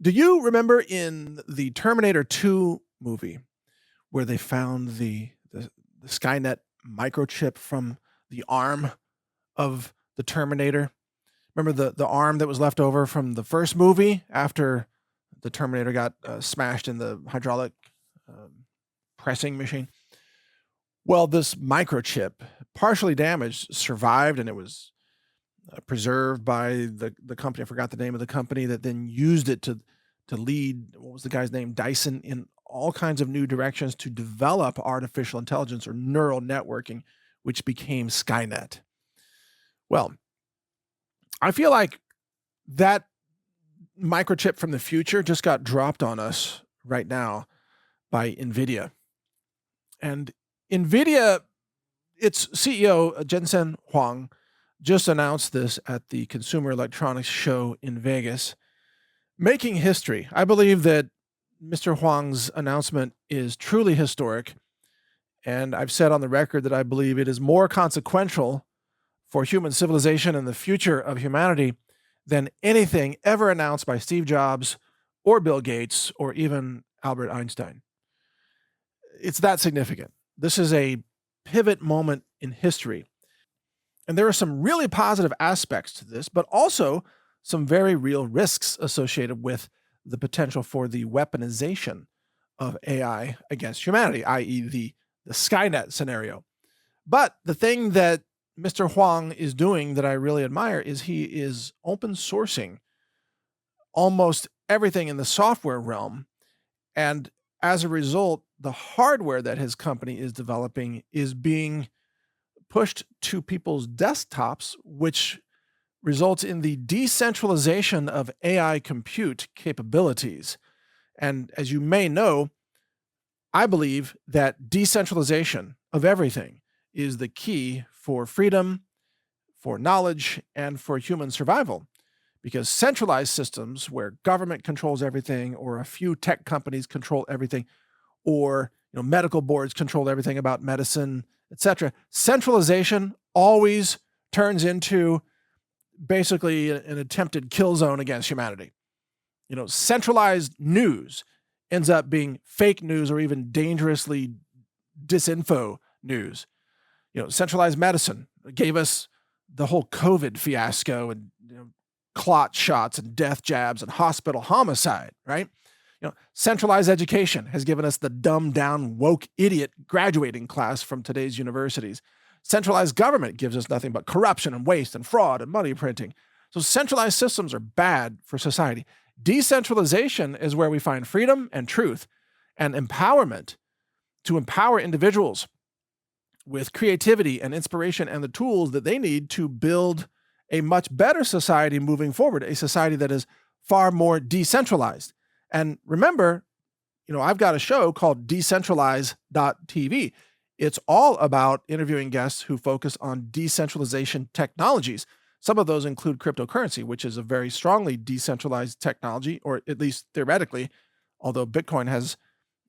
Do you remember in the Terminator 2 movie where they found the Skynet microchip from the arm of the Terminator? Remember the arm that was left over from the first movie after the Terminator got smashed in the hydraulic um, pressing machine? Well, this microchip, partially damaged, survived, and it was preserved by the company. I forgot the name of the company that then used it to lead, what was the guy's name? Dyson, in all kinds of new directions to develop artificial intelligence or neural networking, which became Skynet. Well, I feel like that microchip from the future just got dropped on us right now by Nvidia. And Nvidia, its CEO, Jensen Huang, just announced this at the Consumer Electronics Show in Vegas, making history. I believe that Mr. Huang's announcement is truly historic, and I've said on the record that I believe it is more consequential for human civilization and the future of humanity than anything ever announced by Steve Jobs or Bill Gates or even Albert Einstein. It's that significant. This is a pivot moment in history. And there are some really positive aspects to this, but also some very real risks associated with the potential for the weaponization of AI against humanity, i.e., the Skynet scenario. But the thing that Mr. Huang is doing that I really admire is he is open sourcing almost everything in the software realm. And as a result, the hardware that his company is developing is being pushed to people's desktops, which results in the decentralization of AI compute capabilities. And as you may know, I believe that decentralization of everything is the key for freedom, for knowledge, and for human survival. Because centralized systems where government controls everything, or a few tech companies control everything, or medical boards control everything about medicine, etc. Centralization always turns into basically an attempted kill zone against humanity. Centralized news ends up being fake news or even dangerously disinfo news. Centralized medicine gave us the whole COVID fiasco and clot shots and death jabs and hospital homicide, right? Centralized education has given us the dumbed down woke idiot graduating class from today's universities. Centralized government gives us nothing but corruption and waste and fraud and money printing. So centralized systems are bad for society. Decentralization is where we find freedom and truth and empowerment to empower individuals with creativity and inspiration and the tools that they need to build a much better society moving forward, a society that is far more decentralized. And remember, I've got a show called decentralize.tv. It's all about interviewing guests who focus on decentralization technologies. Some of those include cryptocurrency, which is a very strongly decentralized technology, or at least theoretically, although Bitcoin has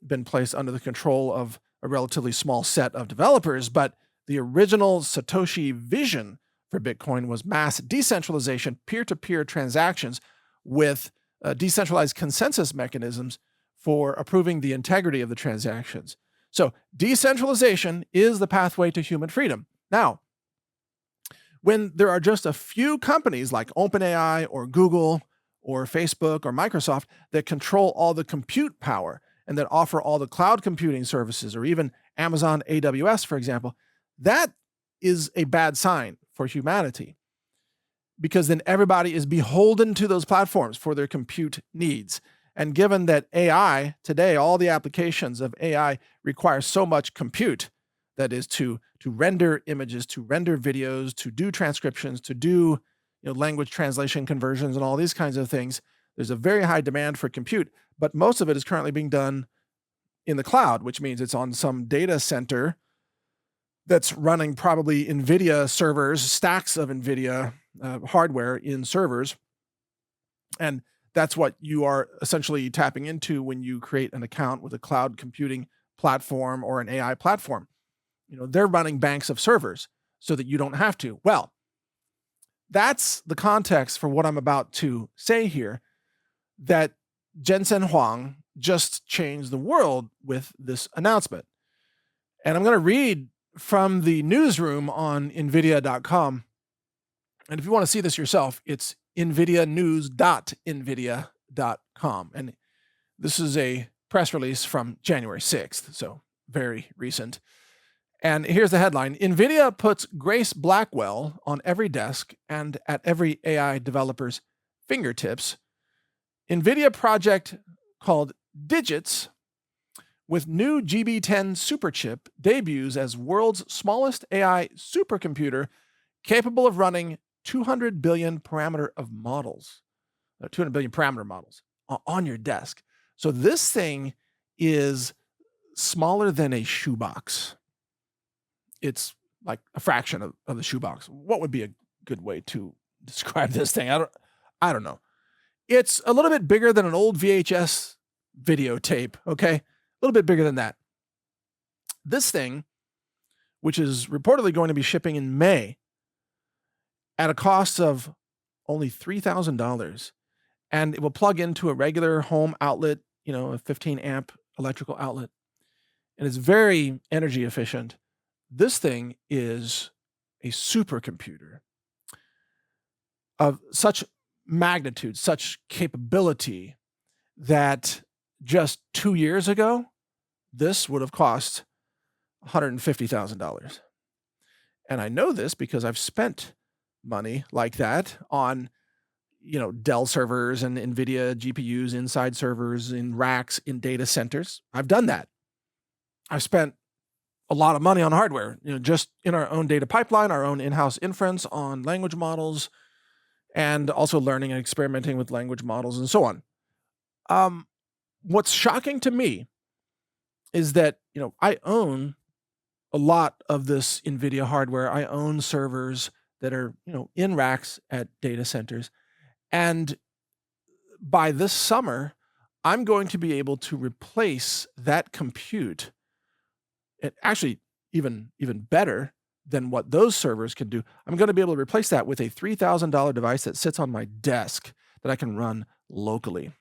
been placed under the control of a relatively small set of developers. But the original Satoshi vision for Bitcoin was mass decentralization, peer-to-peer transactions with decentralized consensus mechanisms for approving the integrity of the transactions. So decentralization is the pathway to human freedom. Now, when there are just a few companies like OpenAI or Google or Facebook or Microsoft that control all the compute power and that offer all the cloud computing services, or even Amazon AWS, for example, that is a bad sign for humanity, because then everybody is beholden to those platforms for their compute needs. And given that AI today, all the applications of AI require so much compute, that is to render images, to render videos, to do transcriptions, to do language translation conversions and all these kinds of things, there's a very high demand for compute, but most of it is currently being done in the cloud, which means it's on some data center that's running probably Nvidia servers, stacks of Nvidia hardware in servers. And that's what you are essentially tapping into when you create an account with a cloud computing platform or an AI platform. They're running banks of servers so that you don't have to. Well, that's the context for what I'm about to say here, that Jensen Huang just changed the world with this announcement. And I'm going to read from the newsroom on Nvidia.com. And if you want to see this yourself, it's nvidianews.nvidia.com. And this is a press release from January 6th, so very recent. And here's the headline: Nvidia puts Grace Blackwell on every desk and at every AI developer's fingertips. Nvidia project called Digits with new GB10 superchip debuts as world's smallest AI supercomputer capable of running 200 billion parameter models on your desk. So this thing is smaller than a shoebox. It's like a fraction of the shoebox. What would be a good way to describe this thing? I don't know. It's a little bit bigger than an old VHS videotape, okay? A little bit bigger than that. This thing, which is reportedly going to be shipping in May at a cost of only $3,000, and it will plug into a regular home outlet, a 15 amp electrical outlet, and it's very energy efficient. This thing is a supercomputer of such magnitude, such capability, that just 2 years ago, this would have cost $150,000. And I know this because I've spent money like that on, Dell servers and Nvidia GPUs inside servers, in racks, in data centers. I've done that. I've spent a lot of money on hardware, just in our own data pipeline, our own in-house inference on language models, and also learning and experimenting with language models and so on. What's shocking to me is that, I own a lot of this Nvidia hardware. I own servers that are, in racks at data centers. And by this summer, I'm going to be able to replace that compute. It actually even better than what those servers can do. I'm going to be able to replace that with a $3,000 device that sits on my desk that I can run locally.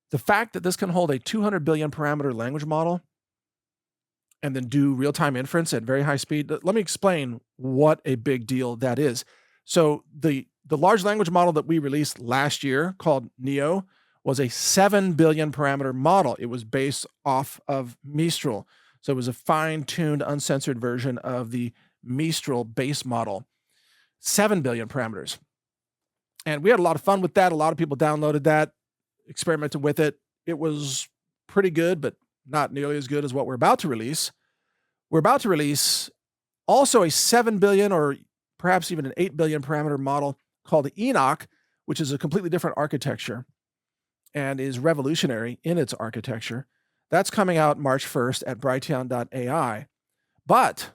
The fact that this can hold a 200 billion parameter language model and then do real-time inference at very high speed. Let me explain what a big deal that is. So the large language model that we released last year, called Neo, was a 7 billion parameter model. It was based off of Mistral. So it was a fine-tuned, uncensored version of the Mistral base model. 7 billion parameters. And we had a lot of fun with that. A lot of people downloaded that, experimented with it. It was pretty good, but not nearly as good as what we're about to release. We're about to release also a 7 billion or perhaps even an 8 billion parameter model called Enoch, which is a completely different architecture and is revolutionary in its architecture. That's coming out March 1st at Brighteon.ai. But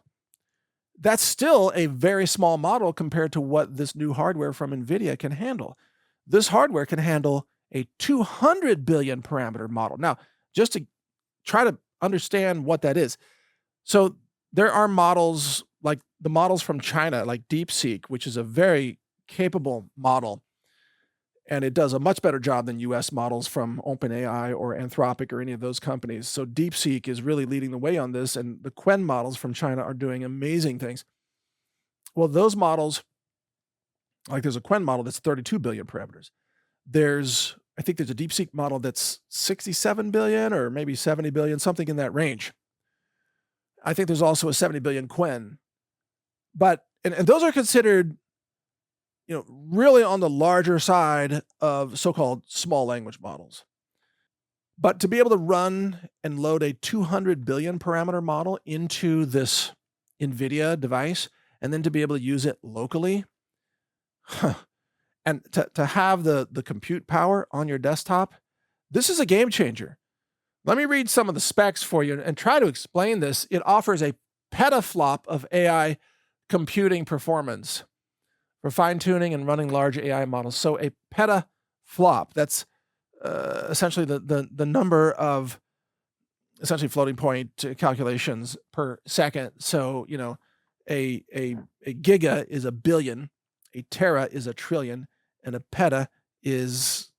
that's still a very small model compared to what this new hardware from Nvidia can handle. This hardware can handle a 200 billion parameter model. Now, just to try to understand what that is. So there are models like the models from China, like DeepSeek, which is a very capable model. And it does a much better job than US models from OpenAI or Anthropic or any of those companies. So DeepSeek is really leading the way on this. And the Qwen models from China are doing amazing things. Well, those models, like there's a Qwen model that's 32 billion parameters. I think there's a DeepSeek model that's 67 billion or maybe 70 billion, something in that range. I think there's also a 70 billion Qwen. But, and those are considered, really on the larger side of so-called small language models. But to be able to run and load a 200 billion parameter model into this Nvidia device, and then to be able to use it locally, and to have the compute power on your desktop, this is a game changer. Let me read some of the specs for you and try to explain this. It offers a petaflop of AI computing performance for fine-tuning and running large AI models. So a petaflop, that's essentially the number of essentially floating point calculations per second. So, a giga is a billion, a tera is a trillion, and a peta is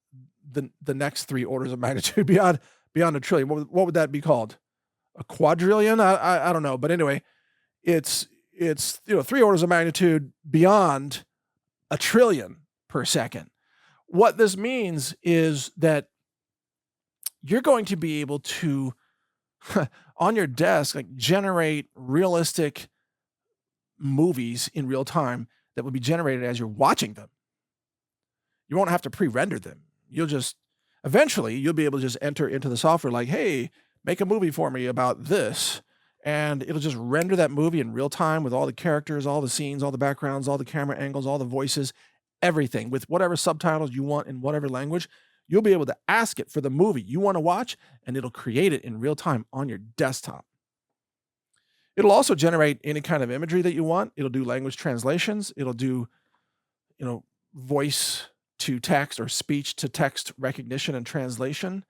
the next 3 orders of magnitude beyond a trillion. What would that be called? A quadrillion? I don't know. But anyway, it's 3 orders of magnitude beyond a trillion per second. What this means is that you're going to be able to on your desk like generate realistic movies in real time that will be generated as you're watching them. You won't have to pre-render them. Eventually you'll be able to just enter into the software like, hey, make a movie for me about this. And it'll just render that movie in real time with all the characters, all the scenes, all the backgrounds, all the camera angles, all the voices, everything with whatever subtitles you want in whatever language. You'll be able to ask it for the movie you want to watch, and it'll create it in real time on your desktop. It'll also generate any kind of imagery that you want. It'll do language translations. It'll do, voice to text or speech to text recognition and translation.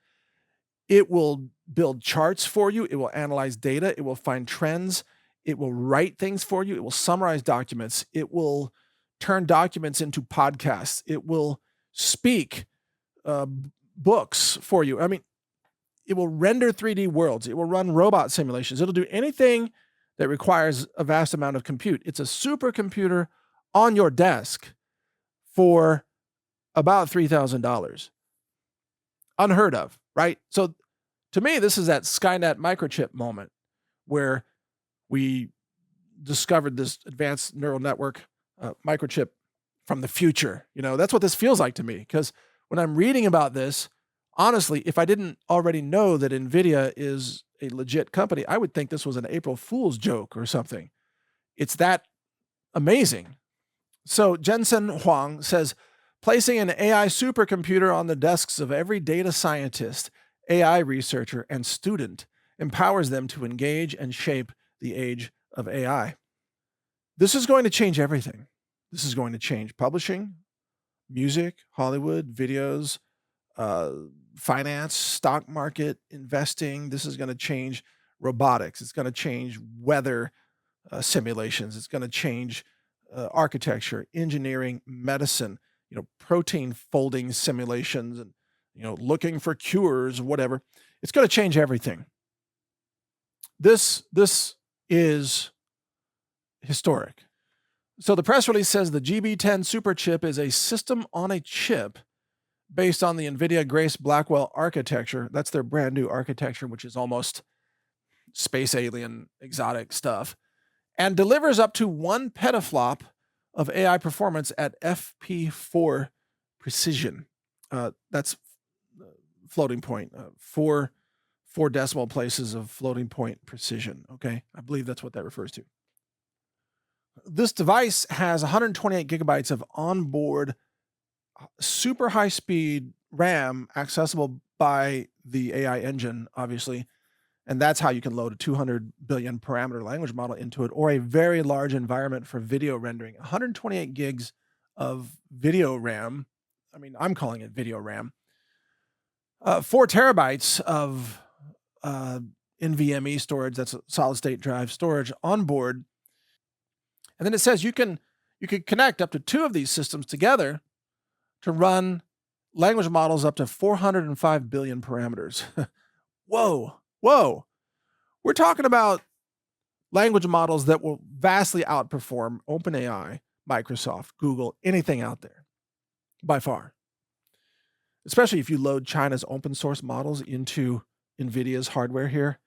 It will build charts for you. It will analyze data. It will find trends. It will write things for you. It will summarize documents. It will turn documents into podcasts. It will speak books for you. I mean, it will render 3D worlds. It will run robot simulations. It'll do anything that requires a vast amount of compute. It's a supercomputer on your desk for about $3,000. Unheard of, right? So to me, this is that Skynet microchip moment where we discovered this advanced neural network microchip from the future. That's what this feels like to me, because when I'm reading about this, honestly, if I didn't already know that Nvidia is a legit company, I would think this was an April Fool's joke or something. It's that amazing. So Jensen Huang says, placing an AI supercomputer on the desks of every data scientist, AI researcher, and student empowers them to engage and shape the age of AI. This is going to change everything. This is going to change publishing, music, Hollywood, videos, finance, stock market, investing. This is going to change robotics. It's going to change weather simulations. It's going to change architecture, engineering, medicine, protein folding simulations, and looking for cures, whatever. It's going to change everything. This is historic. So the press release says the GB10 super chip is a system on a chip based on the Nvidia Grace Blackwell architecture. That's their brand new architecture, which is almost space alien exotic stuff, and delivers up to 1 petaflop of AI performance at FP4 precision. That's floating point, four decimal places of floating point precision. Okay, I believe that's what that refers to. This device has 128 gigabytes of onboard super high speed RAM accessible by the AI engine, obviously. And that's how you can load a 200 billion parameter language model into it, or a very large environment for video rendering. 128 gigs of video RAM. I mean, I'm calling it video RAM. 4 terabytes of NVMe storage. That's a solid state drive storage on board. And then it says you can connect up to 2 of these systems together to run language models up to 405 billion parameters. Whoa. We're talking about language models that will vastly outperform OpenAI, Microsoft, Google, anything out there, by far. Especially if you load China's open source models into NVIDIA's hardware here,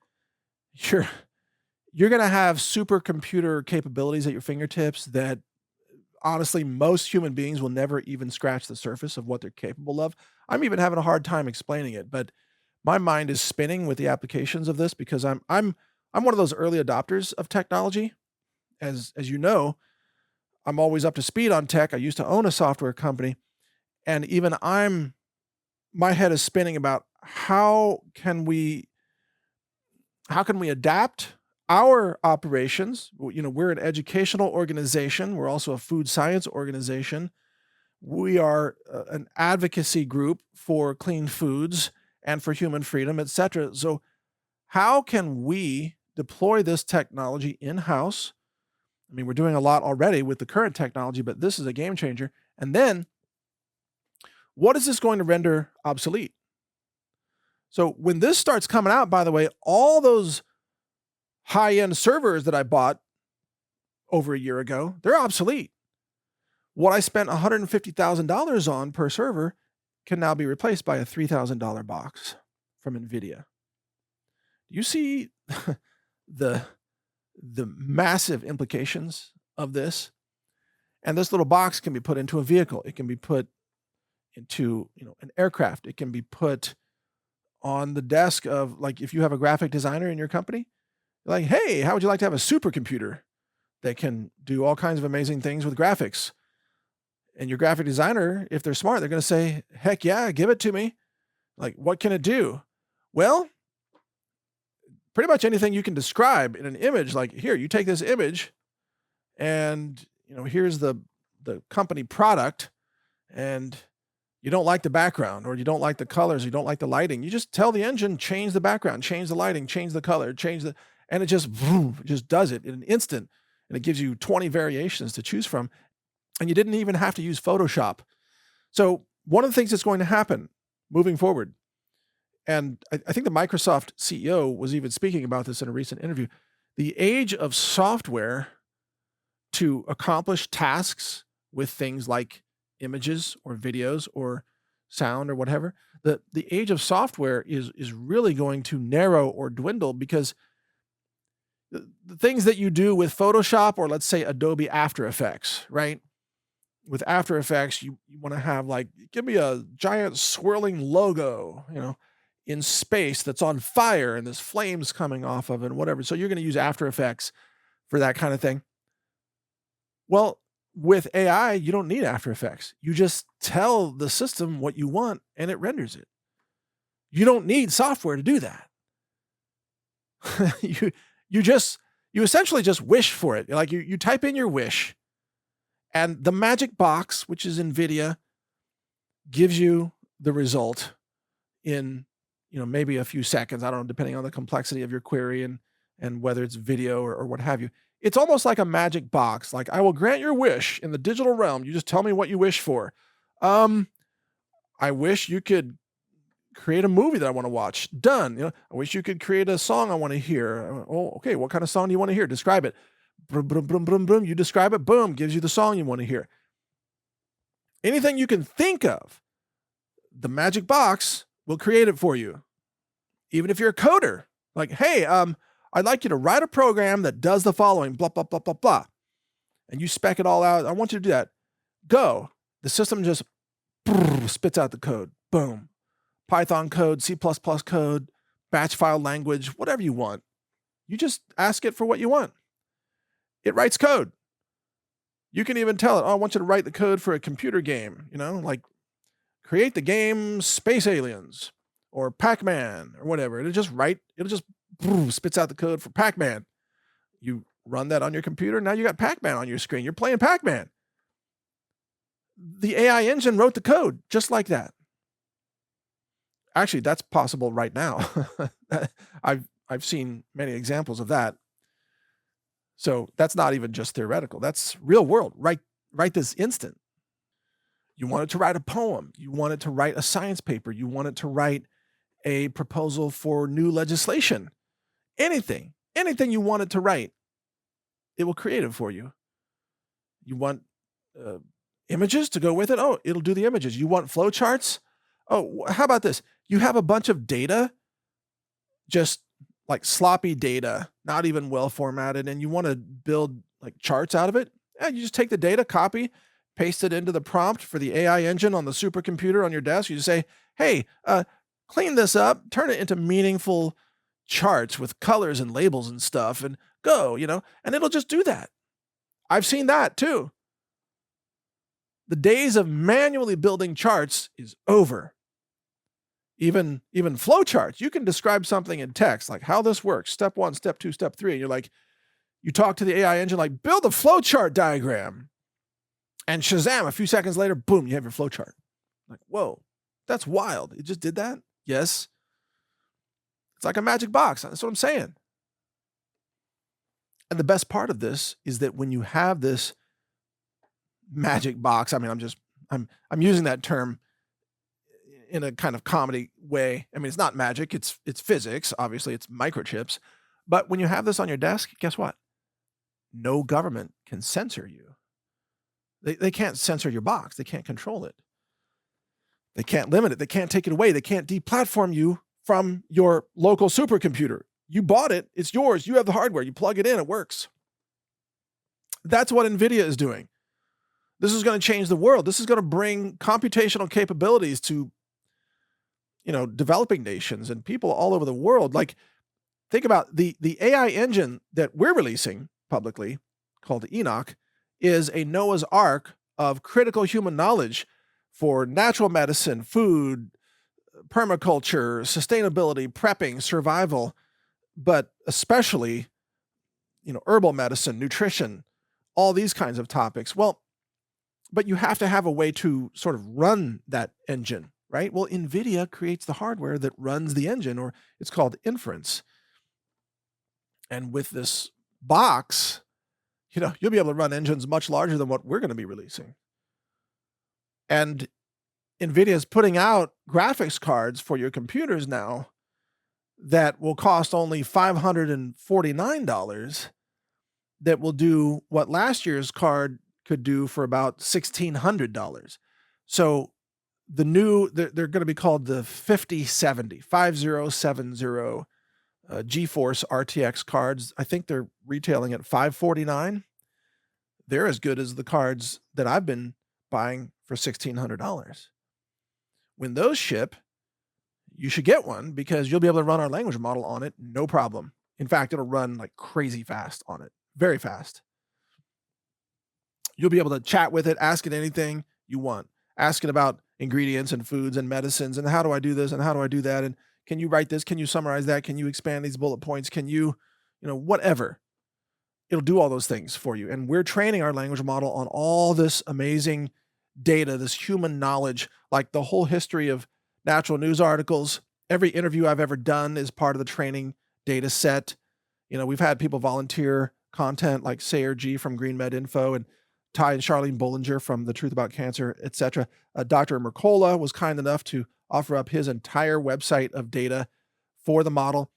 you're going to have supercomputer capabilities at your fingertips that honestly most human beings will never even scratch the surface of what they're capable of. I'm even having a hard time explaining it, but my mind is spinning with the applications of this because I'm one of those early adopters of technology. As you know, I'm always up to speed on tech. I used to own a software company, and even my head is spinning about how can we adapt our operations. We're an educational organization. We're also a food science organization. We are an advocacy group for clean foods and for human freedom, etc. So how can we deploy this technology in-house? I mean, we're doing a lot already with the current technology, but this is a game changer. And then What is this going to render obsolete? So when this starts coming out, by the way, all those high-end servers that I bought over a year ago, they're obsolete. What I spent $150,000 on per server can now be replaced by a $3,000 box from Nvidia. Do you see the massive implications of this? And this little box can be put into a vehicle. It can be put into, an aircraft. It can be put on the desk of, like, if you have a graphic designer in your company, like, hey, how would you like to have a supercomputer that can do all kinds of amazing things with graphics? And your graphic designer, if they're smart, they're going to say, heck yeah, give it to me. Like, what can it do? Well, pretty much anything you can describe in an image. Like, here, you take this image and, here's the company product, and you don't like the background, or you don't like the colors, you don't like the lighting. You just tell the engine, change the background, change the lighting, change the color, and it just, vroom, it just does it in an instant. And it gives you 20 variations to choose from. And you didn't even have to use Photoshop. So one of the things that's going to happen moving forward, and I think the Microsoft CEO was even speaking about this in a recent interview, the age of software to accomplish tasks with things like images or videos or sound or whatever, the age of software is really going to narrow or dwindle, because the things that you do with Photoshop, or let's say Adobe After Effects, right? With After Effects, you want to have, like, give me a giant swirling logo, in space that's on fire and there's flames coming off of it and whatever. So you're going to use After Effects for that kind of thing. Well, with AI, you don't need After Effects. You just tell the system what you want and it renders it. You don't need software to do that. you essentially just wish for it. Like, you type in your wish, and the magic box, which is Nvidia, gives you the result in, maybe a few seconds. I don't know, depending on the complexity of your query and whether it's video or what have you. It's almost like a magic box. Like, I will grant your wish in the digital realm. You just tell me what you wish for. I wish you could create a movie that I want to watch. Done. I wish you could create a song I want to hear. Oh, okay. What kind of song do you want to hear? Describe it. Boom, boom, boom, boom, boom. You describe it. Boom. Gives you the song you want to hear. Anything you can think of, the magic box will create it for you. Even if you're a coder, like, hey, I'd like you to write a program that does the following, blah, blah, blah, blah, blah. And you spec it all out. I want you to do that. Go. The system just spits out the code. Boom. Python code, C++ code, batch file language, whatever you want. You just ask it for what you want. It writes code. You can even tell it, I want you to write the code for a computer game, like create the game Space Aliens or Pac-Man or whatever. It'll just spits out the code for Pac-Man. You run that on your computer. Now you got Pac-Man on your screen. You're playing Pac-Man. The AI engine wrote the code just like that. Actually, that's possible right now. I've seen many examples of that. So that's not even just theoretical. That's real world, right this instant. You want it to write a poem. You want it to write a science paper. You want it to write a proposal for new legislation. Anything you want it to write, it will create it for you. You want images to go with it? Oh, it'll do the images. You want flowcharts? Oh, how about this? You have a bunch of data, just like sloppy data, not even well formatted, and you want to build like charts out of it. Yeah, you just take the data, copy, paste it into the prompt for the AI engine on the supercomputer on your desk. You just say, hey, clean this up, turn it into meaningful charts with colors and labels and stuff, and go, and it'll just do that. I've seen that too. The days of manually building charts is over. Even flowcharts, you can describe something in text, like how this works, step 1, step 2, step 3, and you're like, you talk to the AI engine like, build a flowchart diagram, and shazam, a few seconds later, boom, you have your flowchart. Like, whoa, that's wild. It just did that? Yes. It's like a magic box. That's what I'm saying. And the best part of this is that when you have this magic box, I mean, I'm using that term in a kind of comedy way. I mean, it's not magic, it's physics, obviously, it's microchips. But when you have this on your desk, guess what? No government can censor you. They can't censor your box, they can't control it. They can't limit it, they can't take it away, they can't deplatform you from your local supercomputer. You bought it, it's yours, you have the hardware, you plug it in, it works. That's what Nvidia is doing. This is going to change the world. This is going to bring computational capabilities to, developing nations and people all over the world. Like, think about the AI engine that we're releasing publicly, called Enoch, is a Noah's Ark of critical human knowledge for natural medicine, food, permaculture, sustainability, prepping, survival, but especially, herbal medicine, nutrition, all these kinds of topics. Well, but you have to have a way to sort of run that engine, right? Well, Nvidia creates the hardware that runs the engine, or it's called inference. And with this box, you'll be able to run engines much larger than what we're going to be releasing. And Nvidia is putting out graphics cards for your computers now that will cost only $549, that will do what last year's card could do for about $1,600. So they're going to be called the 5070 GeForce RTX cards. I think they're retailing at $549. They're as good as the cards that I've been buying for $1,600. When those ship, you should get one, because you'll be able to run our language model on it, no problem. In fact, it'll run like crazy fast on it, very fast. You'll be able to chat with it, ask it anything you want. Ask it about ingredients and foods and medicines and how do I do this and how do I do that, and can you write this? Can you summarize that? Can you expand these bullet points? Can you, whatever. It'll do all those things for you. And we're training our language model on all this amazing data, this human knowledge, like the whole history of natural news articles. Every interview I've ever done is part of the training data set. We've had people volunteer content like Sayer G from Green Med Info, and Ty and Charlene Bollinger from The Truth About Cancer, etc. Dr. Mercola was kind enough to offer up his entire website of data for the model.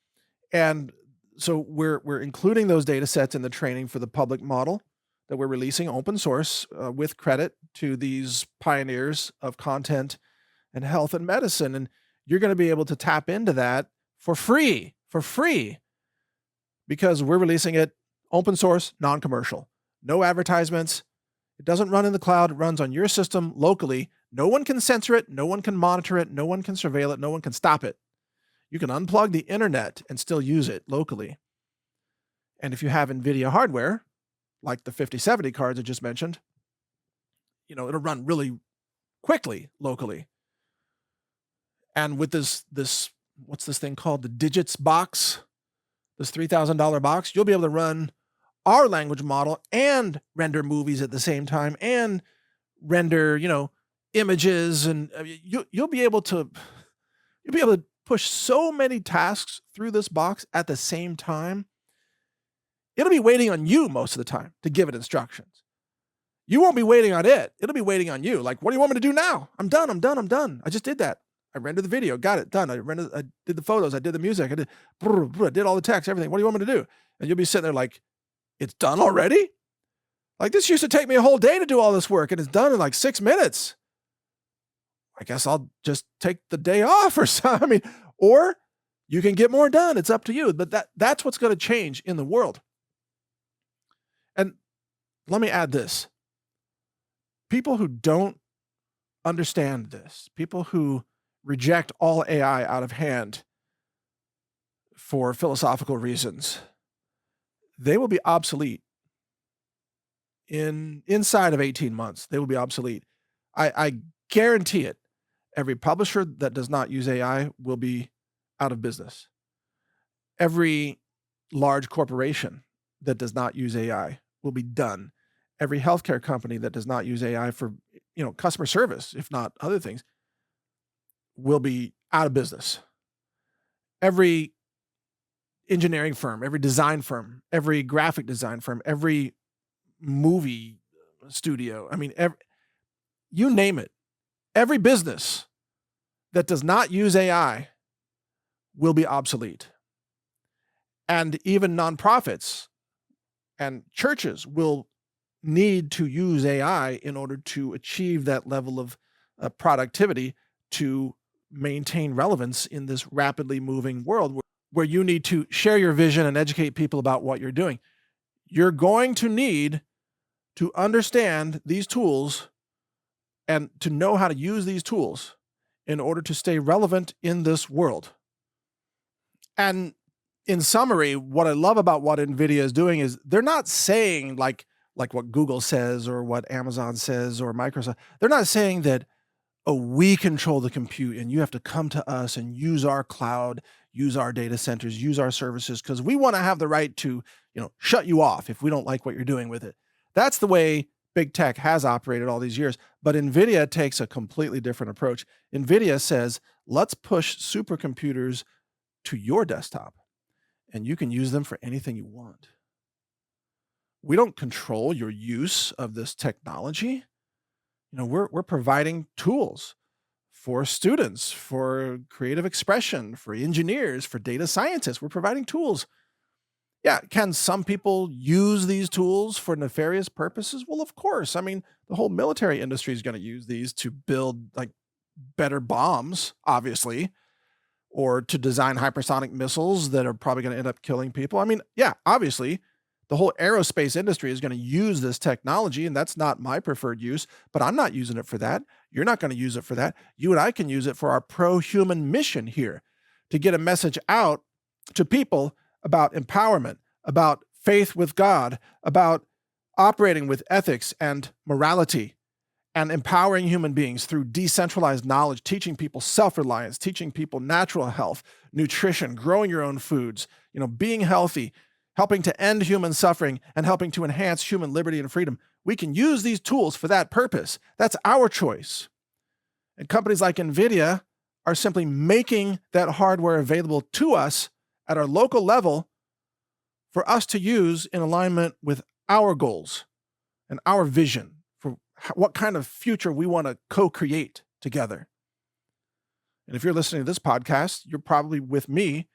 And so we're including those data sets in the training for the public model that we're releasing, open source, with credit to these pioneers of content and health and medicine. And you're going to be able to tap into that for free, because we're releasing it open source, non-commercial, no advertisements. It doesn't run in the cloud. It runs on your system locally. No one can censor it. No one can monitor it. No one can surveil it. No one can stop it. You can unplug the internet and still use it locally. And if you have Nvidia hardware, like the 5070 cards I just mentioned, it'll run really quickly locally. And with this, what's this thing called? The Digits box, this $3,000 box, you'll be able to run our language model and render movies at the same time and render, images, and you'll be able to push so many tasks through this box at the same time. It'll be waiting on you most of the time to give it instructions. You won't be waiting on it. It'll be waiting on you. Like, what do you want me to do now? I'm done. I just did that. I rendered the video, got it, done. I did the photos, I did the music, I did all the text, everything. What do you want me to do? And you'll be sitting there like, it's done already? Like, this used to take me a whole day to do all this work, and it's done in like 6 minutes. I guess I'll just take the day off or something. Or you can get more done. It's up to you. But that's what's going to change in the world. And let me add this. People who don't understand this, people who reject all AI out of hand for philosophical reasons, they will be obsolete inside of 18 months. They will be obsolete. I guarantee it. Every publisher that does not use AI will be out of business. Every large corporation that does not use AI will be done. Every healthcare company that does not use AI for, customer service, if not other things, will be out of business. Every engineering firm, every design firm, every graphic design firm, every movie studio, you name it, every business that does not use AI will be obsolete. And even nonprofits and churches will need to use AI in order to achieve that level of productivity to maintain relevance in this rapidly moving world where you need to share your vision and educate people about what you're doing. You're going to need to understand these tools and to know how to use these tools in order to stay relevant in this world. And in summary, what I love about what Nvidia is doing is they're not saying like what Google says or what Amazon says or Microsoft. They're not saying that, oh, we control the compute and you have to come to us and use our cloud, use our data centers, use our services because we want to have the right to, shut you off if we don't like what you're doing with it. That's the way big tech has operated all these years. But Nvidia takes a completely different approach. Nvidia says, let's push supercomputers to your desktop and you can use them for anything you want. We don't control your use of this technology. We're providing tools for students, for creative expression, for engineers, for data scientists. We're providing tools. Yeah, can some people use these tools for nefarious purposes? Well, of course. I mean, the whole military industry is going to use these to build like better bombs, obviously, or to design hypersonic missiles that are probably going to end up killing people. I mean, yeah, obviously, the whole aerospace industry is going to use this technology, and that's not my preferred use, but I'm not using it for that. You're not going to use it for that. You and I can use it for our pro-human mission here to get a message out to people about empowerment, about faith with God, about operating with ethics and morality, and empowering human beings through decentralized knowledge, teaching people self-reliance, teaching people natural health, nutrition, growing your own foods, being healthy, helping to end human suffering, and helping to enhance human liberty and freedom. We can use these tools for that purpose. That's our choice. And companies like Nvidia are simply making that hardware available to us at our local level for us to use in alignment with our goals and our vision for what kind of future we want to co-create together. And if you're listening to this podcast, you're probably with me.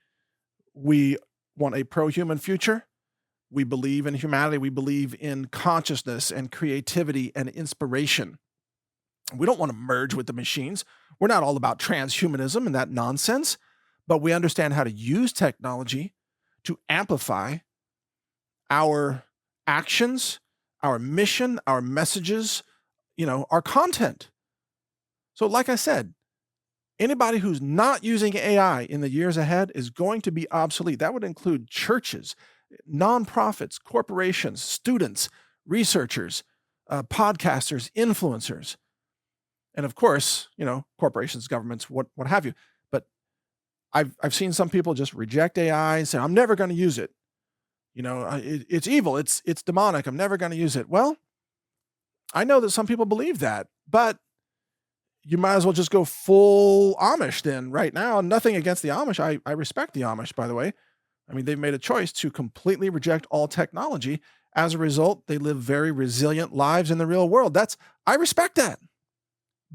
We want a pro-human future. We believe in humanity. We believe in consciousness and creativity and inspiration. We don't want to merge with the machines. We're not all about transhumanism and that nonsense, but we understand how to use technology to amplify our actions, our mission, our messages, our content. So like I said, anybody who's not using AI in the years ahead is going to be obsolete. That would include churches, nonprofits, corporations, students, researchers, podcasters, influencers, and of course, corporations, governments, what have you. But I've seen some people just reject AI and say, I'm never going to use it. It's evil. It's demonic. I'm never going to use it. Well, I know that some people believe that, but you might as well just go full Amish then right now. Nothing against the Amish. I respect the Amish, by the way. I mean, they've made a choice to completely reject all technology. As a result, they live very resilient lives in the real world. I respect that.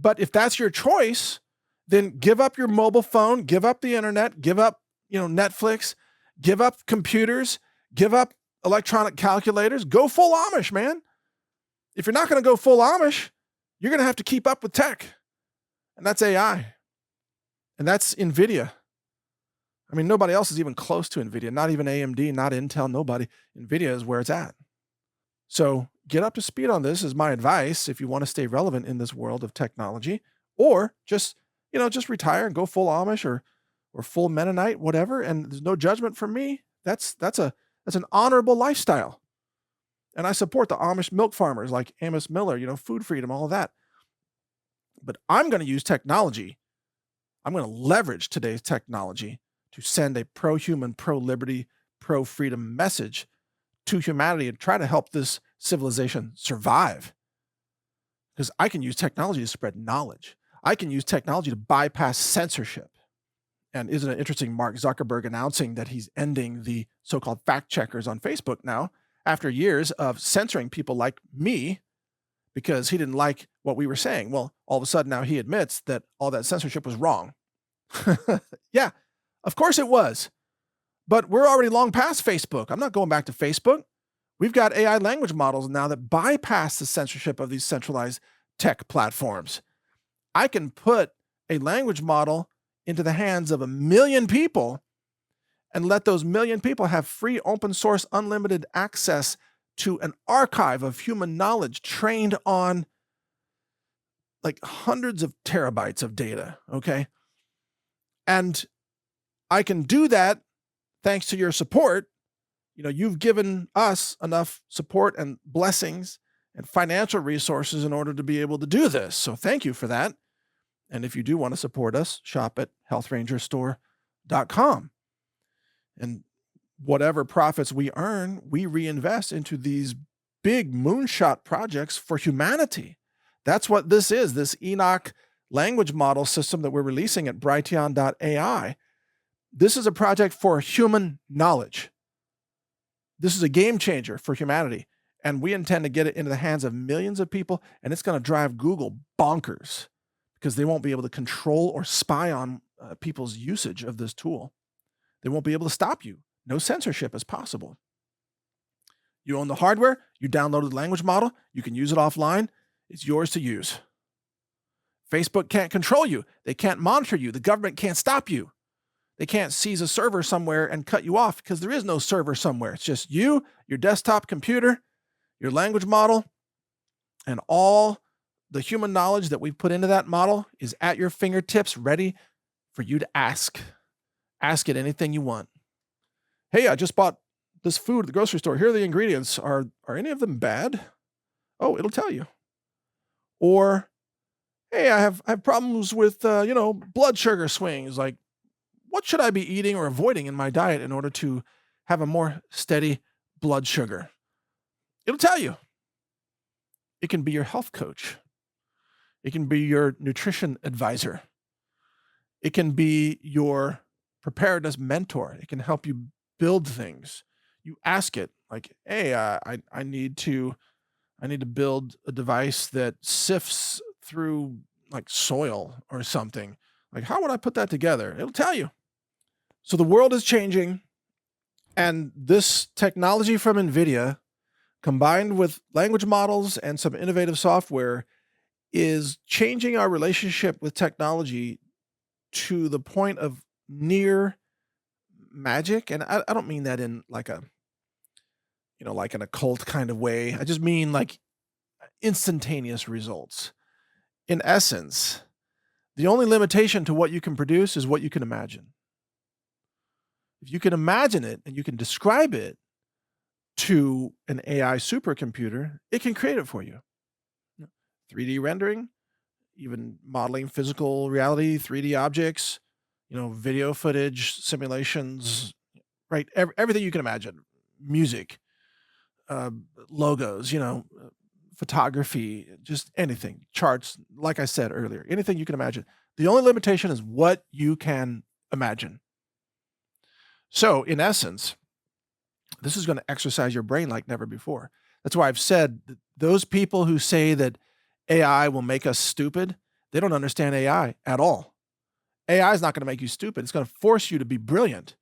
But if that's your choice, then give up your mobile phone, give up the internet, give up, Netflix, give up computers, give up electronic calculators, go full Amish, man. If you're not going to go full Amish, you're going to have to keep up with tech. And that's AI. And that's Nvidia. I mean, nobody else is even close to Nvidia, not even AMD, not Intel, nobody. Nvidia is where it's at. So get up to speed on this is my advice if you want to stay relevant in this world of technology, or just retire and go full Amish or full Mennonite, whatever. And there's no judgment from me. That's an honorable lifestyle. And I support the Amish milk farmers like Amos Miller, food freedom, all of that. But I'm going to use technology. I'm going to leverage today's technology to send a pro-human, pro-liberty, pro-freedom message to humanity and try to help this civilization survive. Because I can use technology to spread knowledge. I can use technology to bypass censorship. And isn't it interesting, Mark Zuckerberg announcing that he's ending the so-called fact checkers on Facebook now after years of censoring people like me because he didn't like what we were saying. Well, all of a sudden now he admits that all that censorship was wrong. Yeah, of course it was. But we're already long past Facebook. I'm not going back to Facebook. We've got AI language models now that bypass the censorship of these centralized tech platforms. I can put a language model into the hands of 1 million people and let those 1 million people have free, open source, unlimited access to an archive of human knowledge trained on like hundreds of terabytes of data. Okay. And I can do that thanks to your support. You've given us enough support and blessings and financial resources in order to be able to do this. So thank you for that. And if you do want to support us, shop at healthrangerstore.com. And whatever profits we earn, we reinvest into these big moonshot projects for humanity. That's what this is, this Enoch language model system that we're releasing at Brighteon.ai. This is a project for human knowledge. This is a game changer for humanity. And we intend to get it into the hands of millions of people, and it's going to drive Google bonkers because they won't be able to control or spy on people's usage of this tool. They won't be able to stop you. No censorship is possible. You own the hardware, you downloaded the language model, you can use it offline, it's yours to use. Facebook can't control you. They can't monitor you. The government can't stop you. They can't seize a server somewhere and cut you off because there is no server somewhere. It's just you, your desktop computer, your language model, and all the human knowledge that we've put into that model is at your fingertips, ready for you to ask. Ask it anything you want. Hey, I just bought this food at the grocery store. Here are the ingredients. Are any of them bad? Oh, it'll tell you. Or, hey, I have problems with blood sugar swings. Like, what should I be eating or avoiding in my diet in order to have a more steady blood sugar? It'll tell you. It can be your health coach. It can be your nutrition advisor. It can be your preparedness mentor. It can help you build things. You ask it like, hey, I need to build a device that sifts through like soil or something. Like, how would I put that together? It'll tell you. So the world is changing, and this technology from Nvidia, combined with language models and some innovative software, is changing our relationship with technology to the point of near magic. And I don't mean that in like a, like an occult kind of way. I just mean like instantaneous results. In essence, the only limitation to what you can produce is what you can imagine. If you can imagine it and you can describe it to an AI supercomputer, it can create it for you. 3D rendering, even modeling physical reality, 3D objects, video footage, simulations, right? Everything you can imagine, music, logos, photography, just anything, charts, like I said earlier, anything you can imagine. The only limitation is what you can imagine. So in essence, this is going to exercise your brain like never before. That's why I've said that those people who say that AI will make us stupid, they don't understand AI at all. AI is not going to make you stupid. It's going to force you to be brilliant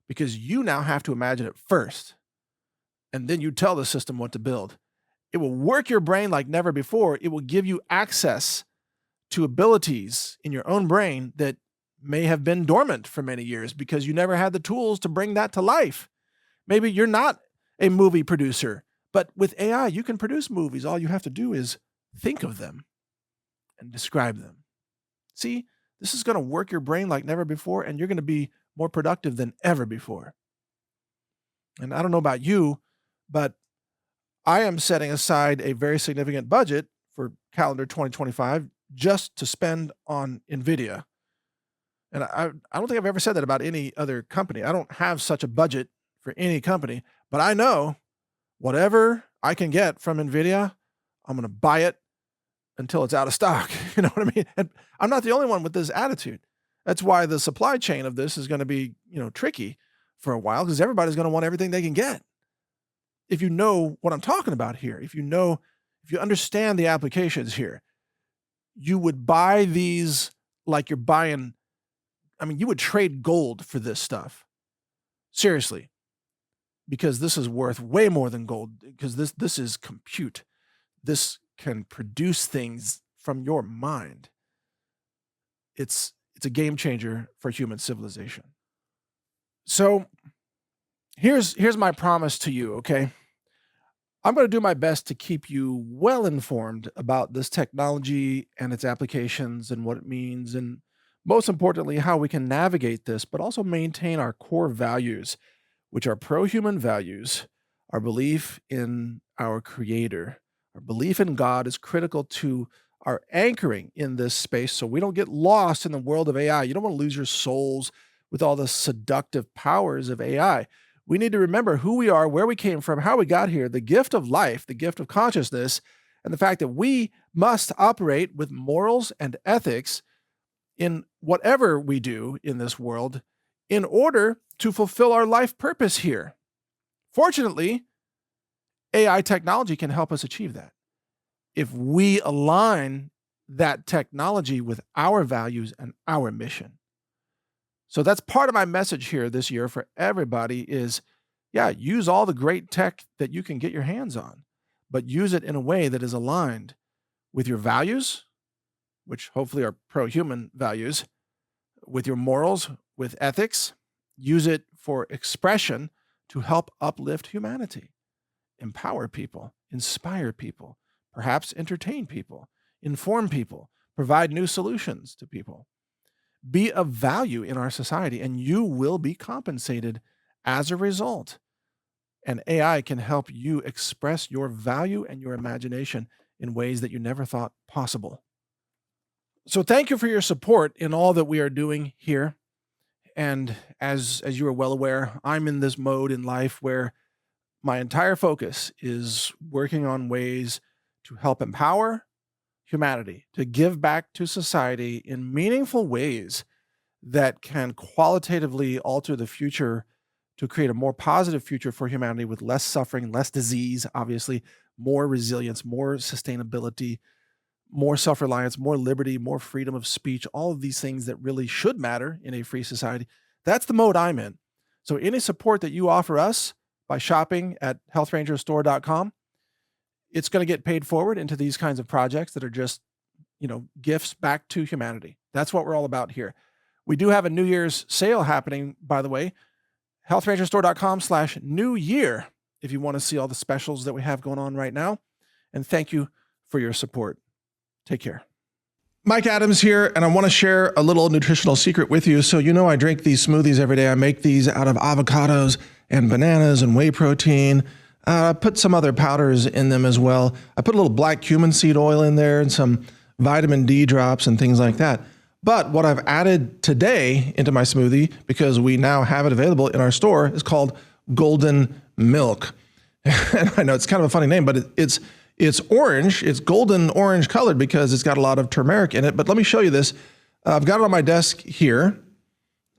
because you now have to imagine it first. And then you tell the system what to build. It will work your brain like never before. It will give you access to abilities in your own brain that may have been dormant for many years because you never had the tools to bring that to life. Maybe you're not a movie producer, but with AI, you can produce movies. All you have to do is think of them and describe them. See, this is going to work your brain like never before, and you're going to be more productive than ever before. And I don't know about you, but I am setting aside a very significant budget for calendar 2025 just to spend on Nvidia. And I don't think I've ever said that about any other company. I don't have such a budget for any company, but I know whatever I can get from Nvidia, I'm going to buy it until it's out of stock. You know what I mean? And I'm not the only one with this attitude. That's why the supply chain of this is going to be, tricky for a while because everybody's going to want everything they can get. If you know what I'm talking about here, if you know if you understand the applications here, you would buy these like you're buying, I mean, you would trade gold for this stuff. Seriously, because this is worth way more than gold, because this is compute. This can produce things from your mind. It's a game changer for human civilization. So here's my promise to you, okay? I'm going to do my best to keep you well informed about this technology and its applications and what it means, and most importantly, how we can navigate this, but also maintain our core values, which are pro-human values. Our belief in our Creator, our belief in God is critical to our anchoring in this space so we don't get lost in the world of AI. You don't want to lose your souls with all the seductive powers of AI. We need to remember who we are, where we came from, how we got here, the gift of life, the gift of consciousness, and the fact that we must operate with morals and ethics in whatever we do in this world in order to fulfill our life purpose here. Fortunately, AI technology can help us achieve that if we align that technology with our values and our mission. So that's part of my message here this year for everybody is, yeah, use all the great tech that you can get your hands on, but use it in a way that is aligned with your values, which hopefully are pro-human values, with your morals, with ethics. Use it for expression to help uplift humanity, empower people, inspire people, perhaps entertain people, inform people, provide new solutions to people. Be of value in our society, and you will be compensated as a result. And AI can help you express your value and your imagination in ways that you never thought possible. So thank you for your support in all that we are doing here. And as you are well aware, I'm in this mode in life where my entire focus is working on ways to help empower humanity, to give back to society in meaningful ways that can qualitatively alter the future to create a more positive future for humanity with less suffering, less disease, obviously, more resilience, more sustainability, more self-reliance, more liberty, more freedom of speech, all of these things that really should matter in a free society. That's the mode I'm in. So any support that you offer us by shopping at healthrangerstore.com, it's going to get paid forward into these kinds of projects that are just, gifts back to humanity. That's what we're all about here. We do have a New Year's sale happening, by the way, healthrangerstore.com/New Year, if you want to see all the specials that we have going on right now. And thank you for your support. Take care. Mike Adams here, and I want to share a little nutritional secret with you. So I drink these smoothies every day. I make these out of avocados and bananas and whey protein. I put some other powders in them as well. I put a little black cumin seed oil in there and some vitamin D drops and things like that. But what I've added today into my smoothie, because we now have it available in our store, is called golden milk. And I know it's kind of a funny name, but it's orange. It's golden orange colored because it's got a lot of turmeric in it. But let me show you this. I've got it on my desk here.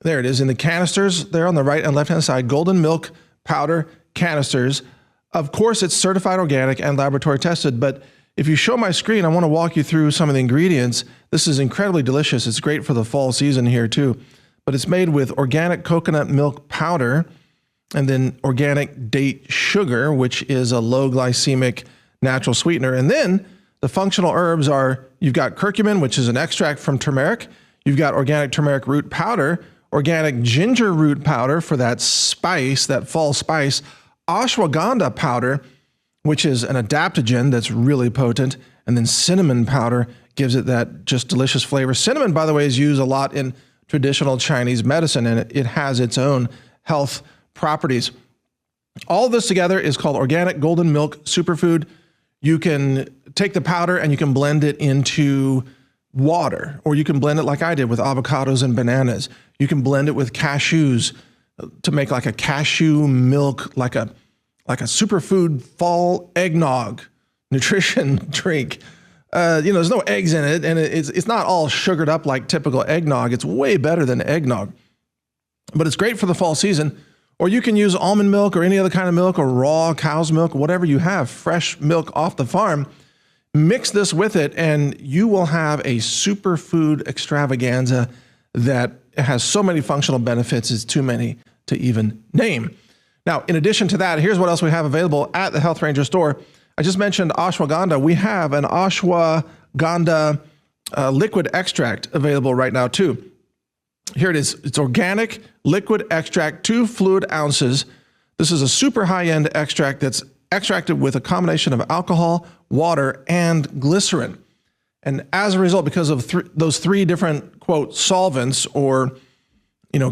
There it is in the canisters there on the right and left-hand side, golden milk powder canisters. Of course, it's certified organic and laboratory tested, but if you show my screen, I want to walk you through some of the ingredients. This is incredibly delicious. It's great for the fall season here too, but it's made with organic coconut milk powder and then organic date sugar, which is a low glycemic natural sweetener. And then the functional herbs are, you've got curcumin, which is an extract from turmeric. You've got organic turmeric root powder, organic ginger root powder for that spice, that fall spice, ashwagandha powder, which is an adaptogen that's really potent, and then cinnamon powder gives it that just delicious flavor. Cinnamon, by the way, is used a lot in traditional Chinese medicine, and it has its own health properties. All this together is called organic golden milk superfood. You can take the powder and you can blend it into water, or you can blend it like I did with avocados and bananas. You can blend it with cashews to make like a cashew milk, like a superfood fall eggnog nutrition drink. There's no eggs in it, and it's not all sugared up like typical eggnog. It's way better than eggnog, but it's great for the fall season. Or you can use almond milk or any other kind of milk or raw cow's milk, whatever you have, fresh milk off the farm. Mix this with it, and you will have a superfood extravaganza that has so many functional benefits, it's too many to even name. Now, in addition to that, here's what else we have available at the Health Ranger store. I just mentioned ashwagandha. We have an ashwagandha liquid extract available right now too. Here it is. It's organic liquid extract, 2 fluid ounces. This is a super high-end extract that's extracted with a combination of alcohol, water, and glycerin. And as a result, because of those 3 different, quote, solvents or,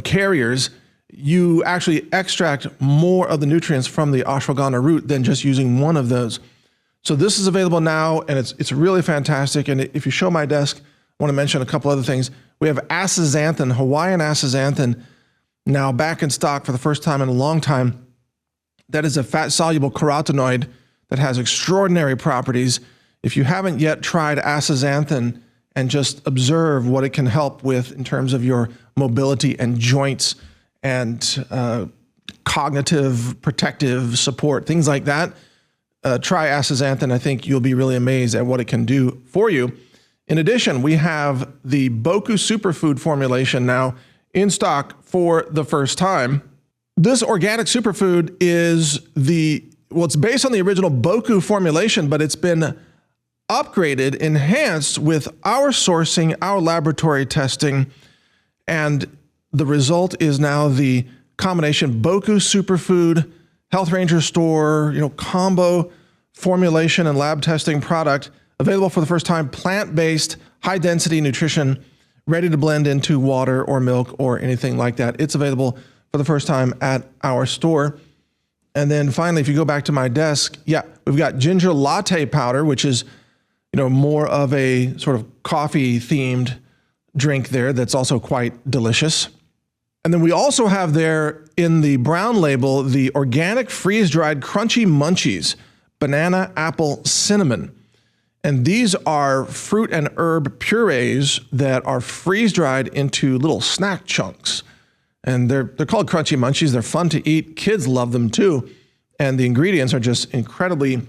carriers, you actually extract more of the nutrients from the ashwagandha root than just using one of those. So this is available now, and it's really fantastic. And if you show my desk, I want to mention a couple other things. We have astaxanthin, Hawaiian astaxanthin, now back in stock for the first time in a long time. That is a fat-soluble carotenoid that has extraordinary properties. If you haven't yet tried astaxanthin and just observe what it can help with in terms of your mobility and joints and cognitive protective support, things like that, try astaxanthin. I think you'll be really amazed at what it can do for you. In addition, we have the Boku Superfood formulation now in stock for the first time. This organic superfood is it's based on the original Boku formulation, but it's been upgraded, enhanced with our sourcing, our laboratory testing, and the result is now the combination Boku Superfood Health Ranger store, combo formulation and lab testing product available for the first time, plant-based, high-density nutrition, ready to blend into water or milk or anything like that. It's available for the first time at our store. And then finally, if you go back to my desk, we've got ginger latte powder, which is, more of a sort of coffee-themed drink there that's also quite delicious. And then we also have there in the brown label, the organic freeze-dried crunchy munchies, banana, apple, cinnamon. And these are fruit and herb purees that are freeze-dried into little snack chunks. And they're called crunchy munchies. They're fun to eat. Kids love them too. And the ingredients are just incredibly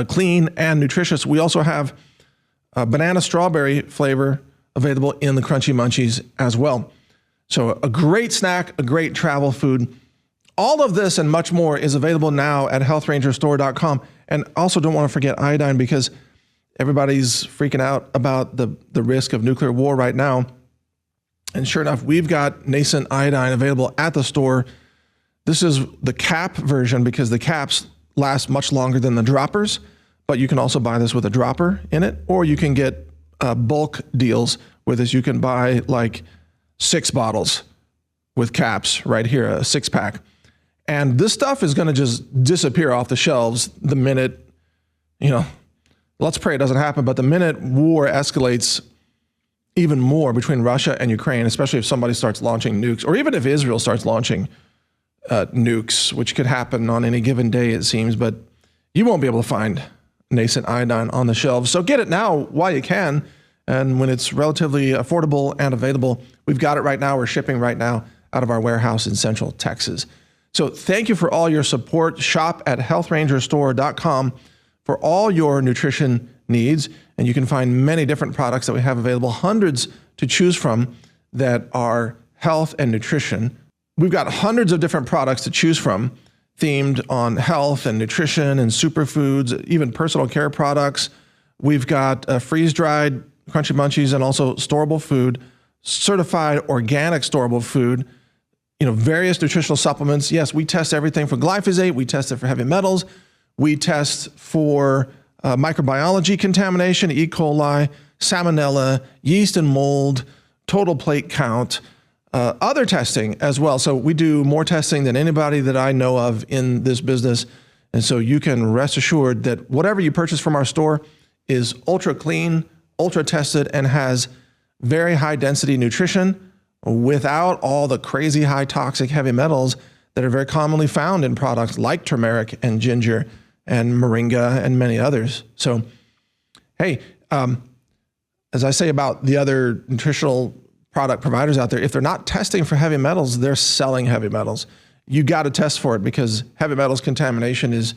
clean and nutritious. We also have banana strawberry flavor available in the crunchy munchies as well. So a great snack, a great travel food. All of this and much more is available now at healthrangerstore.com. And also don't want to forget iodine, because everybody's freaking out about the risk of nuclear war right now. And sure enough, we've got nascent iodine available at the store. This is the cap version because the caps last much longer than the droppers, but you can also buy this with a dropper in it, or you can get bulk deals with this. You can buy like 6 bottles with caps right here, a 6-pack. And this stuff is going to just disappear off the shelves the minute, let's pray it doesn't happen, but the minute war escalates even more between Russia and Ukraine, especially if somebody starts launching nukes, or even if Israel starts launching nukes, which could happen on any given day, it seems, but you won't be able to find nascent iodine on the shelves. So get it now while you can. And when it's relatively affordable and available, we've got it right now. We're shipping right now out of our warehouse in Central Texas. So thank you for all your support. Shop at healthrangerstore.com for all your nutrition needs. And you can find many different products that we have available, hundreds to choose from that are health and nutrition. We've got hundreds of different products to choose from, themed on health and nutrition and superfoods, even personal care products. We've got freeze-dried crunchy munchies and also storable food, certified organic storable food, various nutritional supplements. Yes, we test everything for glyphosate. We test it for heavy metals. We test for microbiology contamination, E. coli, salmonella, yeast and mold, total plate count, other testing as well. So we do more testing than anybody that I know of in this business. And so you can rest assured that whatever you purchase from our store is ultra clean, ultra tested, and has very high density nutrition without all the crazy high toxic heavy metals that are very commonly found in products like turmeric and ginger and moringa and many others. So, hey, as I say about the other nutritional product providers out there, if they're not testing for heavy metals, they're selling heavy metals. You got to test for it, because heavy metals contamination is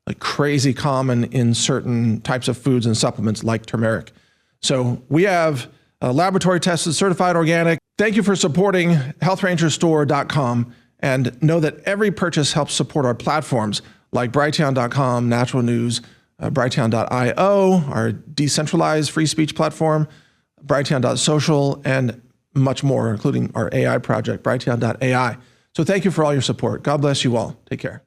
like crazy common in certain types of foods and supplements like turmeric. So we have laboratory tested, certified organic. Thank you for supporting healthrangerstore.com, and know that every purchase helps support our platforms like Brighteon.com, NaturalNews, Brighteon.io, our decentralized free speech platform, Brighteon.social, and much more, including our AI project, Brighteon.A.I. So thank you for all your support. God bless you all. Take care.